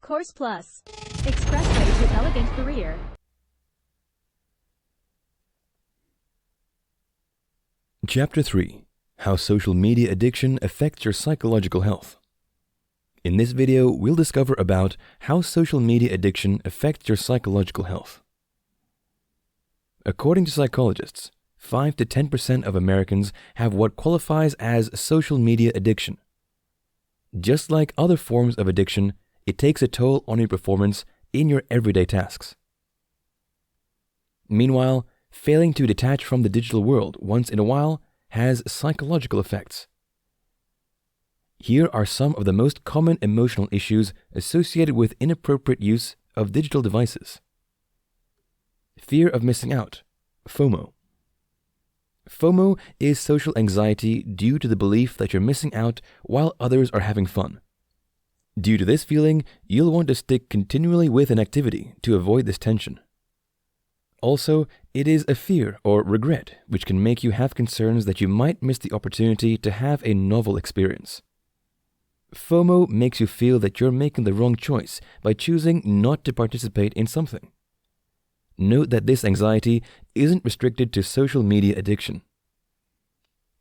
Course Plus. Expressway to elegant career. Chapter 3. How social media addiction affects your psychological health. In this video, we'll discover about how social media addiction affects your psychological health. According to psychologists, 5 to 10% of Americans have what qualifies as social media addiction. Just like other forms of addiction, it takes a toll on your performance in your everyday tasks. Meanwhile, failing to detach from the digital world once in a while has psychological effects. Here are some of the most common emotional issues associated with inappropriate use of digital devices. Fear of missing out, FOMO. FOMO is social anxiety due to the belief that you're missing out while others are having fun. Due to this feeling, you'll want to stick continually with an activity to avoid this tension. Also, it is a fear or regret which can make you have concerns that you might miss the opportunity to have a novel experience. FOMO makes you feel that you're making the wrong choice by choosing not to participate in something. Note that this anxiety isn't restricted to social media addiction.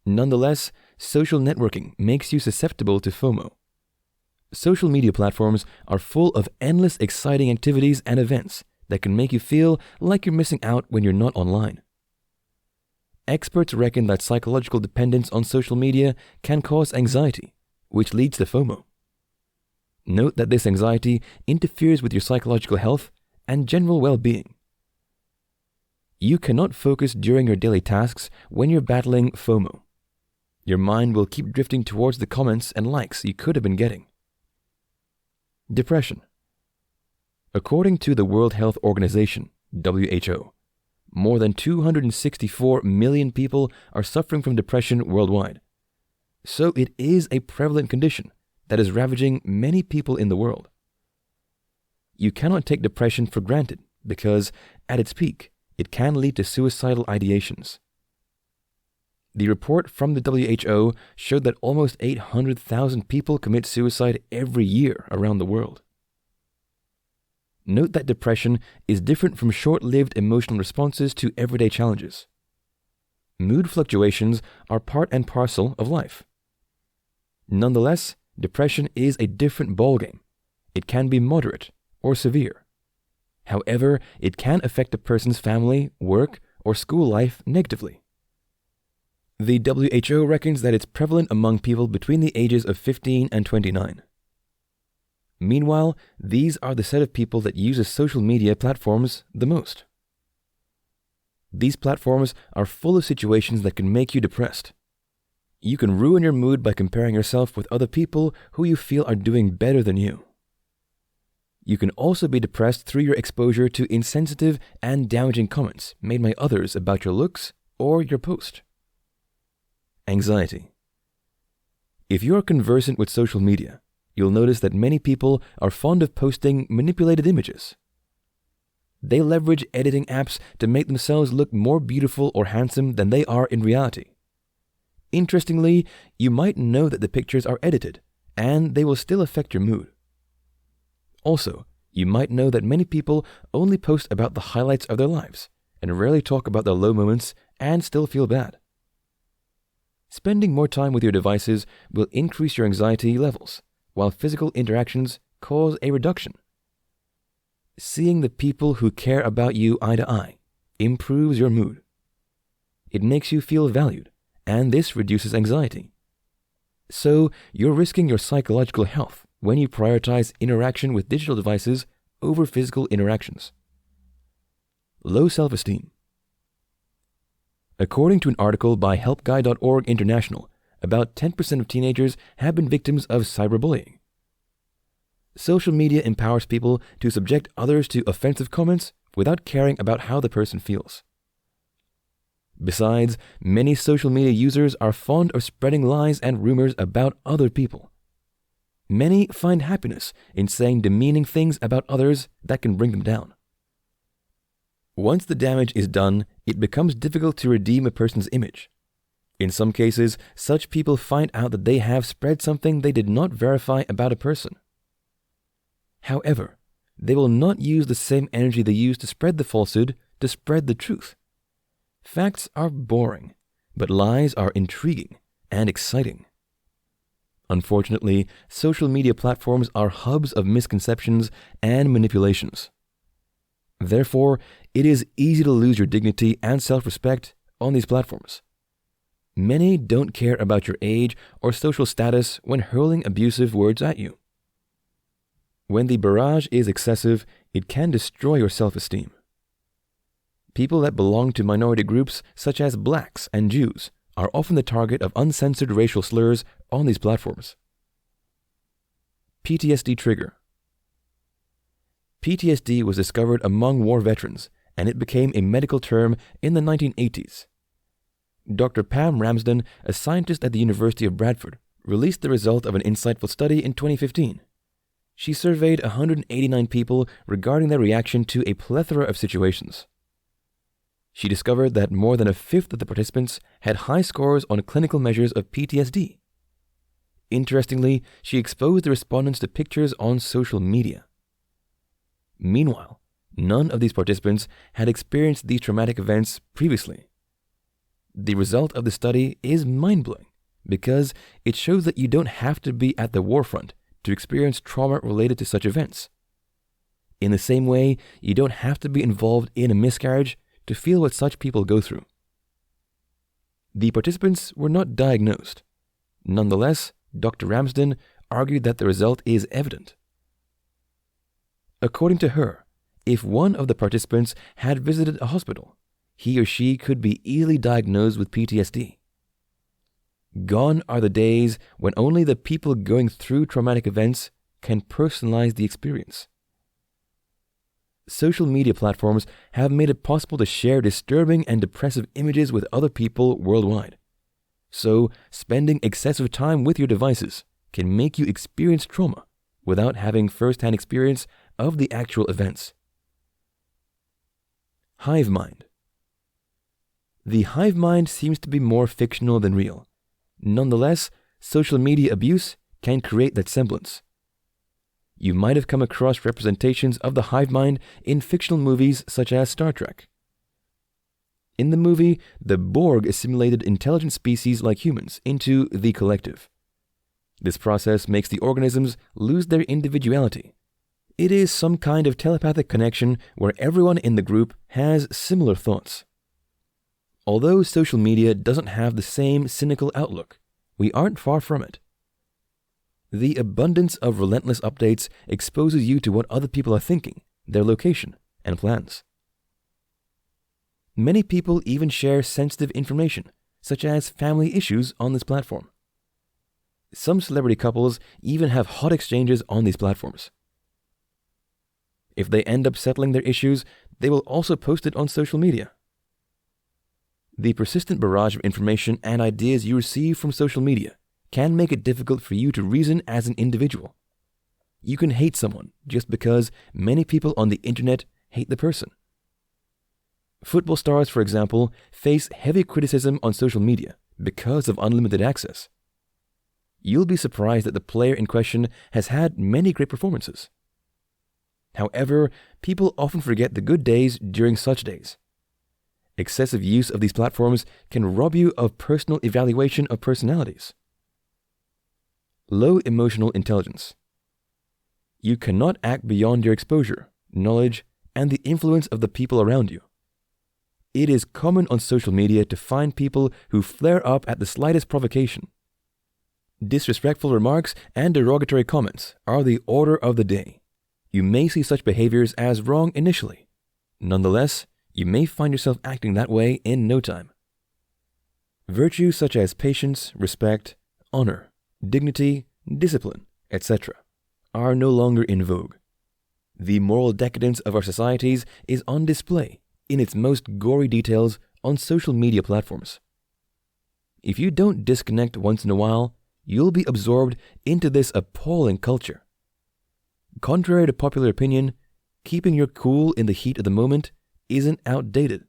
Nonetheless, social networking makes you susceptible to FOMO. Social media platforms are full of endless exciting activities and events that can make you feel like you're missing out when you're not online. Experts reckon that psychological dependence on social media can cause anxiety, which leads to FOMO. Note that this anxiety interferes with your psychological health and general well-being. You cannot focus during your daily tasks when you're battling FOMO. Your mind will keep drifting towards the comments and likes you could have been getting. Depression. According to the World Health Organization, WHO, more than 264 million people are suffering from depression worldwide. So it is a prevalent condition that is ravaging many people in the world. You cannot take depression for granted because, at its peak, it can lead to suicidal ideations. The report from the WHO showed that almost 800,000 people commit suicide every year around the world. Note that depression is different from short-lived emotional responses to everyday challenges. Mood fluctuations are part and parcel of life. Nonetheless, depression is a different ballgame. It can be moderate or severe. However, it can affect a person's family, work, or school life negatively. The WHO reckons that it's prevalent among people between the ages of 15 and 29. Meanwhile, these are the set of people that use social media platforms the most. These platforms are full of situations that can make you depressed. You can ruin your mood by comparing yourself with other people who you feel are doing better than you. You can also be depressed through your exposure to insensitive and damaging comments made by others about your looks or your post. Anxiety. If you are conversant with social media, you'll notice that many people are fond of posting manipulated images. They leverage editing apps to make themselves look more beautiful or handsome than they are in reality. Interestingly, you might know that the pictures are edited, and they will still affect your mood. Also, you might know that many people only post about the highlights of their lives and rarely talk about their low moments and still feel bad. Spending more time with your devices will increase your anxiety levels, while physical interactions cause a reduction. Seeing the people who care about you eye to eye improves your mood. It makes you feel valued, and this reduces anxiety. So, you're risking your psychological health when you prioritize interaction with digital devices over physical interactions. Low self-esteem. According to an article by helpguide.org International, about 10% of teenagers have been victims of cyberbullying. Social media empowers people to subject others to offensive comments without caring about how the person feels. Besides, many social media users are fond of spreading lies and rumors about other people. Many find happiness in saying demeaning things about others that can bring them down. Once the damage is done, it becomes difficult to redeem a person's image. In some cases, such people find out that they have spread something they did not verify about a person. However, they will not use the same energy they use to spread the falsehood to spread the truth. Facts are boring, but lies are intriguing and exciting. Unfortunately, social media platforms are hubs of misconceptions and manipulations. Therefore, it is easy to lose your dignity and self-respect on these platforms. Many don't care about your age or social status when hurling abusive words at you. When the barrage is excessive, it can destroy your self-esteem. People that belong to minority groups such as blacks and Jews are often the target of uncensored racial slurs on these platforms. PTSD trigger. PTSD was discovered among war veterans, and it became a medical term in the 1980s. Dr. Pam Ramsden, a scientist at the University of Bradford, released the result of an insightful study in 2015. She surveyed 189 people regarding their reaction to a plethora of situations. She discovered that more than a fifth of the participants had high scores on clinical measures of PTSD. Interestingly, she exposed the respondents to pictures on social media. Meanwhile, none of these participants had experienced these traumatic events previously. The result of the study is mind-blowing because it shows that you don't have to be at the war front to experience trauma related to such events. In the same way, you don't have to be involved in a miscarriage to feel what such people go through. The participants were not diagnosed. Nonetheless, Dr. Ramsden argued that the result is evident. According to her, if one of the participants had visited a hospital, he or she could be easily diagnosed with PTSD. Gone are the days when only the people going through traumatic events can personalize the experience. Social media platforms have made it possible to share disturbing and depressive images with other people worldwide. So, spending excessive time with your devices can make you experience trauma without having first-hand experience of the actual events. Hive mind. The hive mind seems to be more fictional than real. Nonetheless, social media abuse can create that semblance. You might have come across representations of the hive mind in fictional movies such as Star Trek. In the movie, the Borg assimilated intelligent species like humans into the collective. This process makes the organisms lose their individuality. It is some kind of telepathic connection where everyone in the group has similar thoughts. Although social media doesn't have the same cynical outlook, we aren't far from it. The abundance of relentless updates exposes you to what other people are thinking, their location, and plans. Many people even share sensitive information, such as family issues, on this platform. Some celebrity couples even have hot exchanges on these platforms. If they end up settling their issues, they will also post it on social media. The persistent barrage of information and ideas you receive from social media can make it difficult for you to reason as an individual. You can hate someone just because many people on the internet hate the person. Football stars, for example, face heavy criticism on social media because of unlimited access. You'll be surprised that the player in question has had many great performances. However, people often forget the good days during such days. Excessive use of these platforms can rob you of personal evaluation of personalities. Low emotional intelligence. You cannot act beyond your exposure, knowledge, and the influence of the people around you. It is common on social media to find people who flare up at the slightest provocation. Disrespectful remarks and derogatory comments are the order of the day. You may see such behaviors as wrong initially. Nonetheless, you may find yourself acting that way in no time. Virtues such as patience, respect, honor, dignity, discipline, etc. are no longer in vogue. The moral decadence of our societies is on display in its most gory details on social media platforms. If you don't disconnect once in a while, you'll be absorbed into this appalling culture. Contrary to popular opinion, keeping your cool in the heat of the moment isn't outdated.